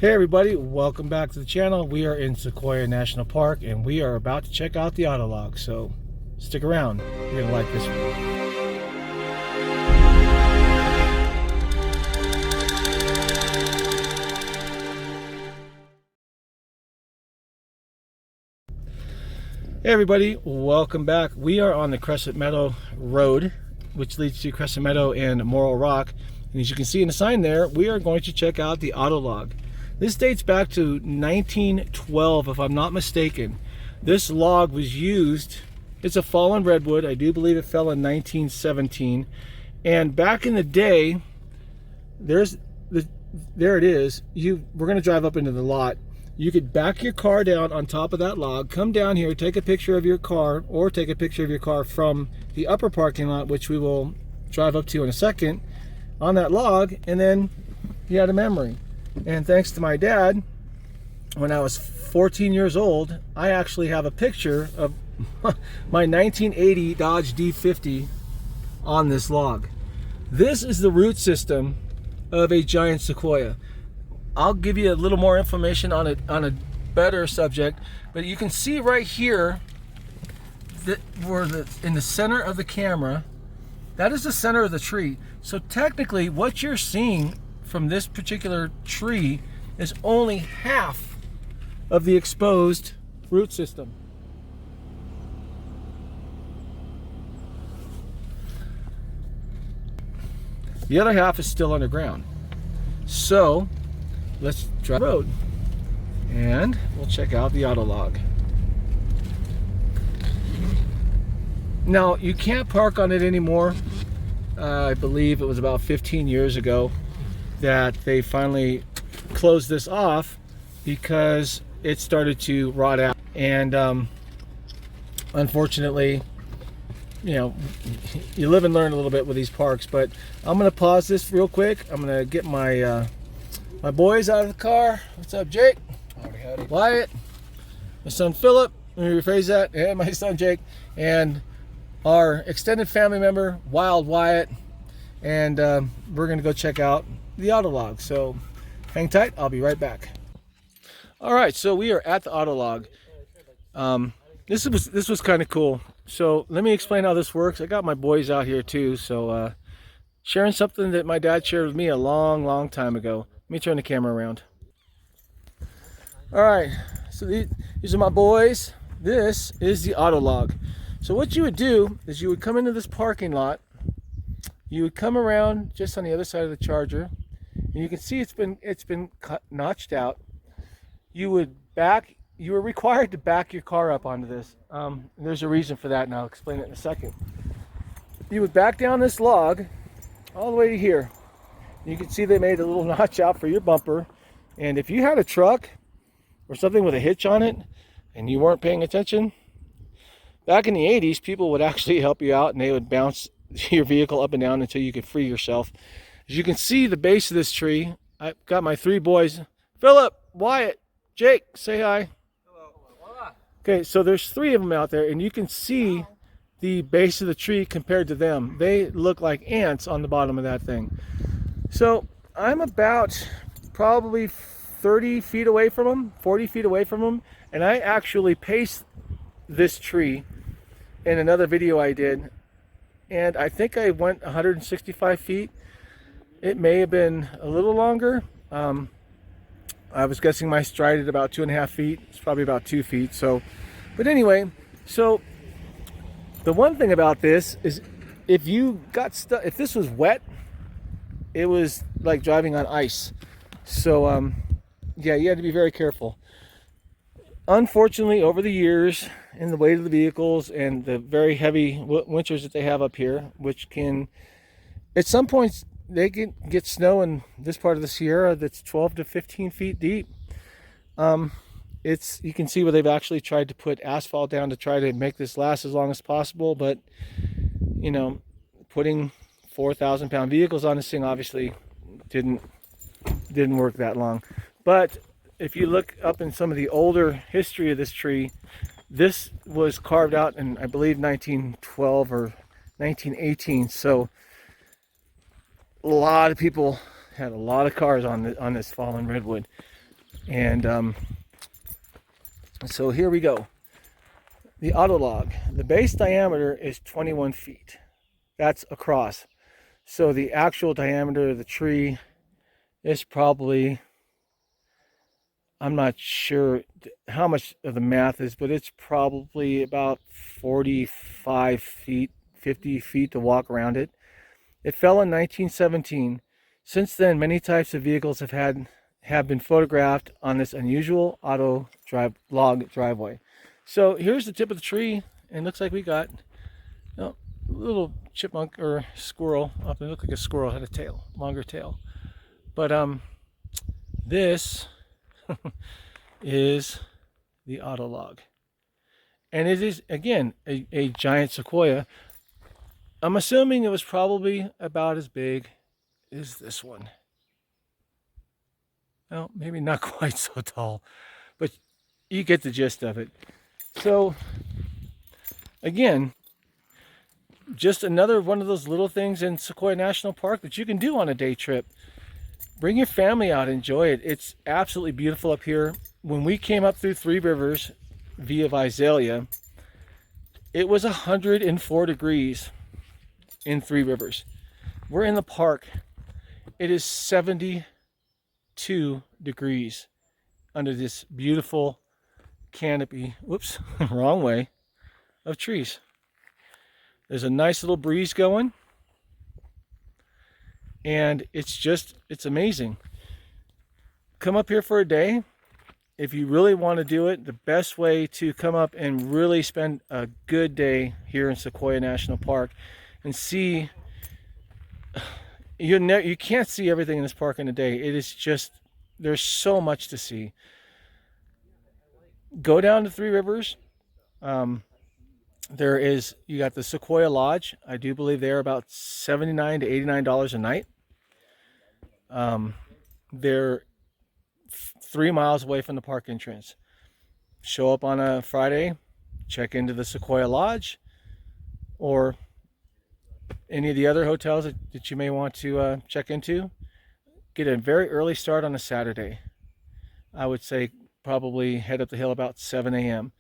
Hey everybody, welcome back to the channel. We are in Sequoia National Park and we are about to check out the autolog, so stick around. You're gonna like this one. Hey everybody, welcome back. We are on the Crescent Meadow Road, which leads to Crescent Meadow and Morrill Rock. And as you can see in the sign there, we are going to check out the autolog. This dates back to 1912, if I'm not mistaken. This log was used, it's a fallen redwood. I do believe it fell in 1917. And back in the day, there it is. We're gonna drive up into the lot. You could back your car down on top of that log, come down here, take a picture of your car, or take a picture of your car from the upper parking lot, which we will drive up to in a second, on that log, and then you had a memory. And thanks to my dad, when I was 14 years old, I actually have a picture of my 1980 Dodge D50 on this log. This is the root system of a giant sequoia. I'll give you a little more information on a better subject, but you can see right here that in the center of the camera, that is the center of the tree. So technically what you're seeing from this particular tree is only half of the exposed root system. The other half is still underground. So let's drive the road and we'll check out the autolog. Now you can't park on it anymore. I believe it was about 15 years ago that they finally closed this off because it started to rot out. And unfortunately, you know, you live and learn a little bit with these parks. But I'm gonna pause this real quick. I'm gonna get my my boys out of the car. What's up, Jake? Howdy, howdy. Wyatt, my son Philip, let me rephrase that, and my son Jake, and our extended family member, Wild Wyatt, and we're gonna go check out the autolog. So hang tight, I'll be right back. All right, so we are at the autolog. This was kind of cool. So let me explain how this works. I got my boys out here too, so sharing something that my dad shared with me a long time ago. Let me turn the camera around. All right, so these are my boys. This is the autolog. So what you would do is you would come into this parking lot. You would come around just on the other side of the charger, and you can see it's been notched out. You were required to back your car up onto this. And there's a reason for that, and I'll explain it in a second. You would back down this log all the way to here. You can see they made a little notch out for your bumper. And if you had a truck or something with a hitch on it and you weren't paying attention, back in the 80s, people would actually help you out and they would bounce your vehicle up and down until you could free yourself. As you can see the base of this tree, I've got my three boys, Philip, Wyatt, Jake, say hi. Hello. Okay, so there's three of them out there and you can see the base of the tree compared to them. They look like ants on the bottom of that thing. So I'm about probably 30 feet away from them, 40 feet away from them, and I actually paced this tree in another video I did, and I think I went 165 feet. It may have been a little longer. I was guessing my stride at about 2.5 feet. It's probably about 2 feet. So, but anyway, so the one thing about this is if you got stuck, if this was wet, it was like driving on ice. So yeah, you had to be very careful. Unfortunately, over the years, in the weight of the vehicles and the very heavy winters that they have up here, which can, at some points, they can get snow in this part of the Sierra that's 12 to 15 feet deep. You can see where they've actually tried to put asphalt down to try to make this last as long as possible, but you know, putting 4,000-pound vehicles on this thing obviously didn't work that long. But if you look up in some of the older history of this tree, this was carved out in, I believe, 1912 or 1918. So a lot of people had a lot of cars on this fallen redwood. And so here we go. The autolog. The base diameter is 21 feet. That's across. So the actual diameter of the tree is probably, I'm not sure how much of the math is, but it's probably about 45 feet, 50 feet to walk around it. It fell in 1917. Since then, many types of vehicles have been photographed on this unusual log driveway. So here's the tip of the tree, and it looks like we got a little chipmunk or squirrel up. It looked like a squirrel, had a tail, longer tail. But this is the autolog, and it is again a giant sequoia. I'm assuming it was probably about as big as this one. Well, maybe not quite so tall, but you get the gist of it. So again, just another one of those little things in Sequoia National Park that you can do on a day trip. Bring your family out, enjoy it. It's absolutely beautiful up here. When we came up through Three Rivers via Visalia, it was 104 degrees in Three Rivers. We're in the park. It is 72 degrees under this beautiful canopy, whoops, wrong way, of trees. There's a nice little breeze going, and it's amazing. Come up here for a day. If you really want to do it, the best way to come up and really spend a good day here in Sequoia National Park and see, you can't see everything in this park in a day. It is just, there's so much to see. Go down to Three Rivers. You got the Sequoia Lodge. I do believe they're about $79 to $89 a night. They're 3 miles away from the park entrance. Show up on a Friday, check into the Sequoia Lodge or any of the other hotels that you may want to check into. Get a very early start on a Saturday. I would say probably head up the hill about 7 a.m.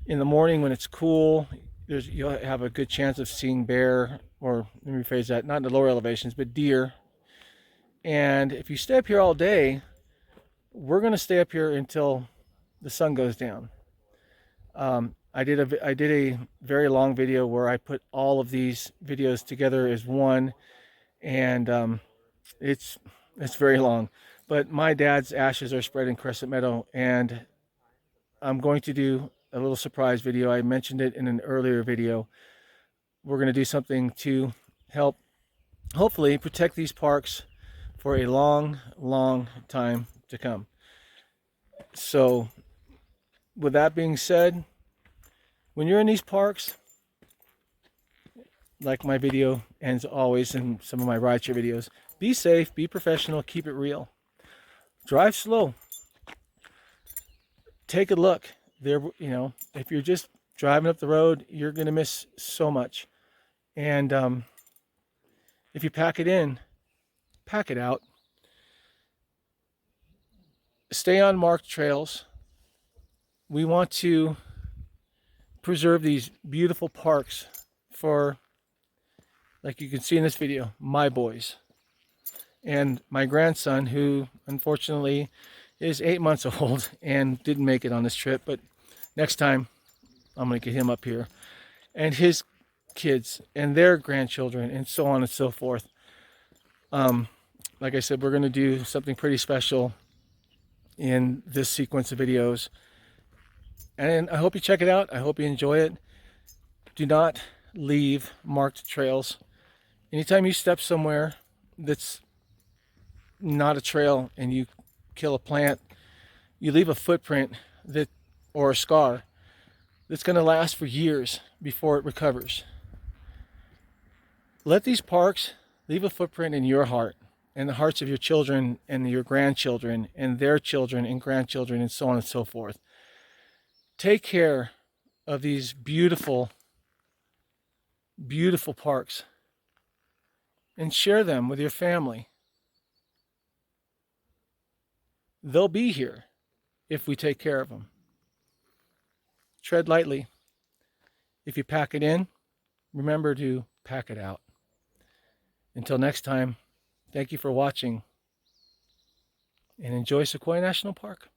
In the morning when it's cool, you'll have a good chance of seeing bear, or let me rephrase that, not in the lower elevations, but deer. And if you stay up here all day, we're going to stay up here until the sun goes down. I did a very long video where I put all of these videos together as one, and it's very long. But my dad's ashes are spread in Crescent Meadow, and I'm going to do a little surprise video. I mentioned it in an earlier video. We're going to do something to help hopefully protect these parks for a long, long time to come. So with that being said, when you're in these parks, like my video ends always in some of my rideshare videos, be safe, be professional, keep it real. Drive slow. Take a look. There, if you're just driving up the road, you're going to miss so much. And if you pack it in, pack it out. Stay on marked trails. We want to preserve these beautiful parks for, like you can see in this video, my boys and my grandson, who unfortunately is 8 months old and didn't make it on this trip, but next time I'm going to get him up here, and his kids and their grandchildren and so on and so forth. Like I said, we're going to do something pretty special in this sequence of videos, and I hope you check it out. I hope you enjoy it. Do not leave marked trails. Anytime you step somewhere that's not a trail and you kill a plant, you leave a footprint or a scar that's going to last for years before it recovers. Let these parks leave a footprint in your heart and the hearts of your children and your grandchildren and their children and grandchildren and so on and so forth. Take care of these beautiful, beautiful parks and share them with your family. They'll be here. if we take care of them. Tread lightly. If you pack it in, remember to pack it out. Until next time, thank you for watching and enjoy Sequoia National Park.